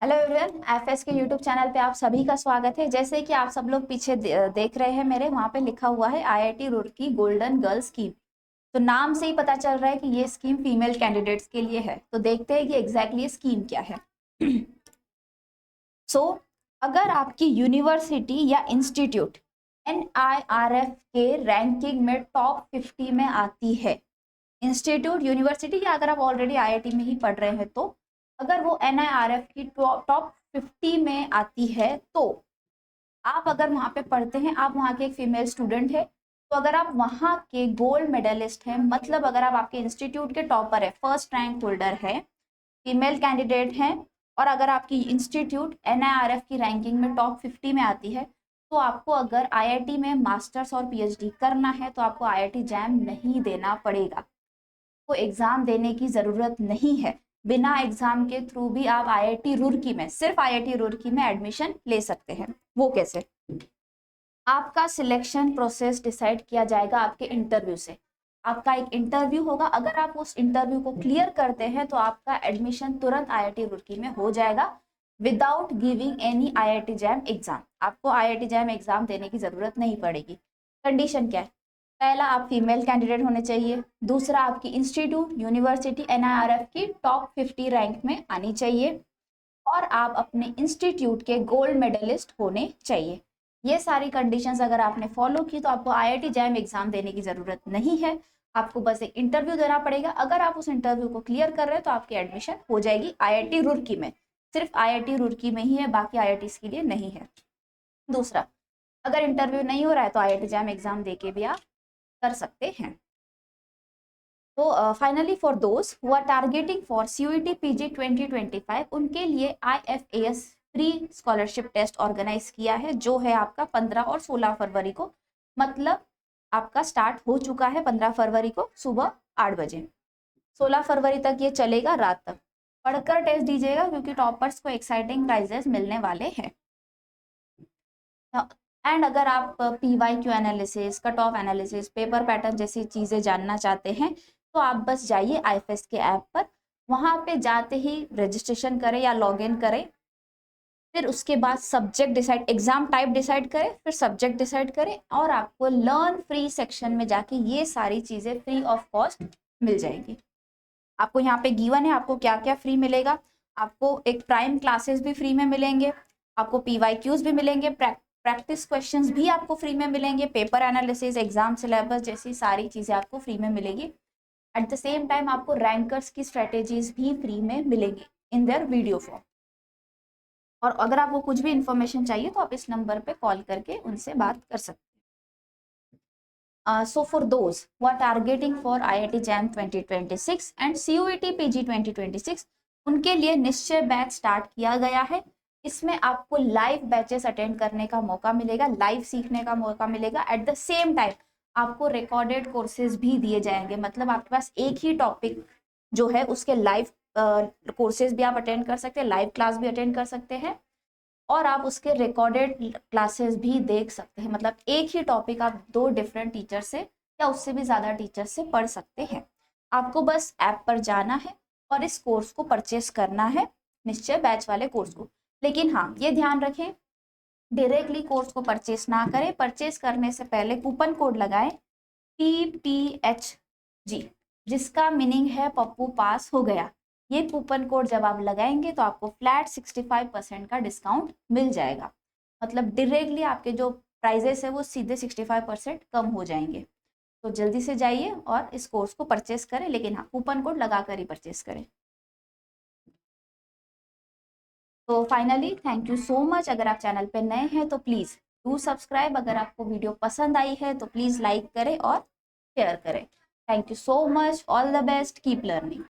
Hello everyone, FS के YouTube channel पे आप सभी का स्वागत है। जैसे कि आप सब लोग पीछे देख रहे हैं, मेरे वहाँ पे लिखा हुआ है IIT Roorkee golden girl scheme. तो नाम से ही पता चल रहा है कि ये स्कीम फीमेल कैंडिडेट्स के लिए है। तो देखते हैं कि एग्जैक्टली ये स्कीम क्या है। सो अगर आपकी यूनिवर्सिटी या इंस्टीट्यूट एनआईआरएफ के रैंकिंग में टॉप 50 में आती है, इंस्टीट्यूट यूनिवर्सिटी या अगर आप ऑलरेडी आईआईटी में ही पढ़ रहे हैं तो अगर वो एनआईआरएफ की टॉप 50 में आती है, तो आप अगर वहाँ पे पढ़ते हैं, आप वहाँ के एक फीमेल स्टूडेंट है, तो अगर आप वहाँ के गोल्ड मेडलिस्ट हैं, मतलब अगर आप आपके इंस्टीट्यूट के टॉपर है, फर्स्ट रैंक होल्डर है, फीमेल कैंडिडेट हैं, और अगर आपकी इंस्टीट्यूट एनआईआरएफ की रैंकिंग में टॉप 50 में आती है, तो आपको अगर आईआईटी में मास्टर्स और पीएचडी करना है तो आपको आईआईटी जैम नहीं देना पड़ेगा। को एग्जाम देने की जरूरत नहीं है। बिना एग्जाम के थ्रू भी आप आईआईटी रुड़की में, सिर्फ आईआईटी रुड़की में एडमिशन ले सकते हैं। वो कैसे? आपका सिलेक्शन प्रोसेस डिसाइड किया जाएगा आपके इंटरव्यू से। आपका एक इंटरव्यू होगा, अगर आप उस इंटरव्यू को क्लियर करते हैं तो आपका एडमिशन तुरंत आईआईटी रुड़की में हो जाएगा without giving any IIT jam exam. आपको आईआईटी जैम एग्जाम देने की जरूरत नहीं पड़ेगी। कंडीशन क्या है? पहला, आप फीमेल कैंडिडेट होने चाहिए। दूसरा, आपकी इंस्टीट्यूट यूनिवर्सिटी एनआईआरएफ की टॉप 50 रैंक में आनी चाहिए। और आप अपने इंस्टीट्यूट के गोल्ड मेडलिस्ट होने चाहिए। ये सारी कंडीशंस अगर आपने फॉलो की तो आपको आईआईटी जैम एग्जाम देने की जरूरत नहीं है। आपको बस एक इंटरव्यू देना पड़ेगा। अगर आप उस इंटरव्यू को क्लियर कर रहे हैं तो आपकी एडमिशन हो जाएगी आईआईटी रुड़की में। सिर्फ आईआईटी रुड़की में ही है, बाकी आईआईटी के लिए नहीं है। दूसरा, अगर इंटरव्यू नहीं हो रहा है तो आईआईटी जैम एग्जाम देके भी आप कर सकते हैं। तो finally for those who are targeting for CUET PG 2025, उनके लिए IFS free scholarship test organise किया है, जो है आपका 15 और 16 फरवरी को। मतलब आपका स्टार्ट हो चुका है 15 फरवरी को सुबह 8 बजे। 16 फरवरी तक ये चलेगा, रात तक। पढ़कर टेस्ट दीजिएगा क्योंकि टॉपर्स को एक्साइटिंग प्राइजेस मिलने वाले हैं। एंड अगर आप PYQ analysis, cut off analysis, paper pattern जैसी चीज़ें जानना चाहते हैं तो आप बस जाइए आईएफएस के ऐप पर। वहाँ पे जाते ही रजिस्ट्रेशन करें या लॉग इन करें, फिर उसके बाद subject decide, exam type decide करें, फिर सब्जेक्ट डिसाइड करें, और आपको लर्न फ्री सेक्शन में जाके ये सारी चीज़ें फ्री ऑफ कॉस्ट मिल जाएंगी। आपको यहाँ पे गिवन है आपको क्या क्या फ्री मिलेगा। आपको एक प्राइम क्लासेस भी फ्री में मिलेंगे, आपको पीवाईक्यूज भी मिलेंगे, प्रैक्टिस क्वेश्चंस भी आपको फ्री में मिलेंगे, पेपर एनालिसिस, एग्जाम सिलेबस जैसी सारी चीज़ें आपको फ्री में मिलेगी। एट द सेम टाइम आपको रैंकर्स की स्ट्रेटेजीज भी फ्री में मिलेंगी इन देयर वीडियो फॉर्म। और अगर आपको कुछ भी इंफॉर्मेशन चाहिए तो आप इस नंबर पे कॉल करके उनसे बात कर सकते हैं। So for those who are targeting for IIT JAM 2026 and CUET PG 2026, उनके लिए निश्चय बैच स्टार्ट किया गया है। इसमें आपको लाइव बैचेस अटेंड करने का मौका मिलेगा, लाइव सीखने का मौका मिलेगा। एट द सेम टाइम आपको रिकॉर्डेड कोर्सेज भी दिए जाएंगे, मतलब आपके पास एक ही टॉपिक जो है उसके लाइव कोर्सेज भी आप अटेंड कर सकते हैं, लाइव क्लास भी अटेंड कर सकते हैं, और आप उसके रिकॉर्डेड क्लासेस भी देख सकते हैं। मतलब एक ही टॉपिक आप 2 डिफरेंट टीचर से या उससे भी ज़्यादा टीचर से पढ़ सकते हैं। आपको बस ऐप पर जाना है और इस कोर्स को परचेस करना है, निश्चय बैच वाले कोर्स को। लेकिन हाँ, ये ध्यान रखें, डायरेक्टली कोर्स को परचेस ना करें। परचेस करने से पहले कूपन कोड लगाएं PPHG, जिसका मीनिंग है पप्पू पास हो गया। ये कूपन कोड जब आप लगाएंगे तो आपको फ्लैट 65% का डिस्काउंट मिल जाएगा। मतलब डायरेक्टली आपके जो प्राइजेस है वो सीधे 65% कम हो जाएंगे। तो जल्दी से जाइए और इस कोर्स को परचेस करें, लेकिन हाँ, कूपन कोड लगा कर ही परचेस करें। तो finally thank you so much. अगर आप चैनल पे नए हैं तो प्लीज़ डू सब्सक्राइब। अगर आपको वीडियो पसंद आई है तो प्लीज़ लाइक करें और शेयर करें। Thank you so much, all the best, keep learning.